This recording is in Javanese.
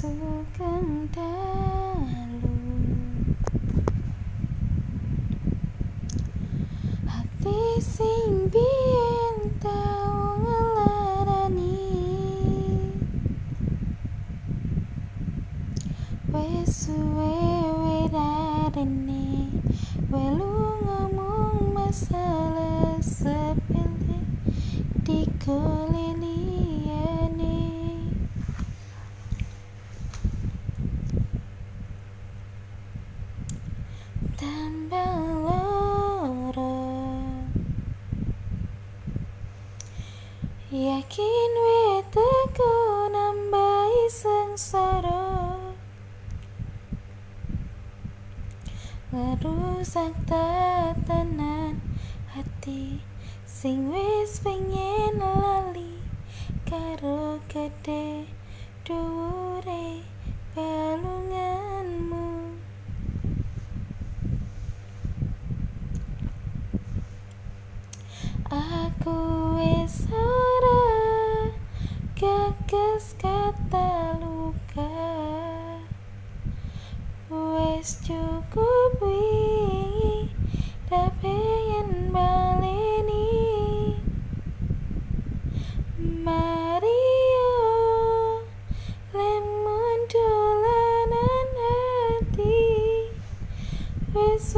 Sugeng dalu, hati sing biyen tau ngelarani, wes suwe wirarene welu ngomong masalah sepele digoleni liyane. Tambah loro, yakin weteku nambahi sengsara, ngerusak tatanan hati sing wis pengen lali karo gede dhuwure balunganmu. Aku wis ora gagas kata luka, wis cukup wingi ra pengen baleni. Mario lemon dolanan hati, wis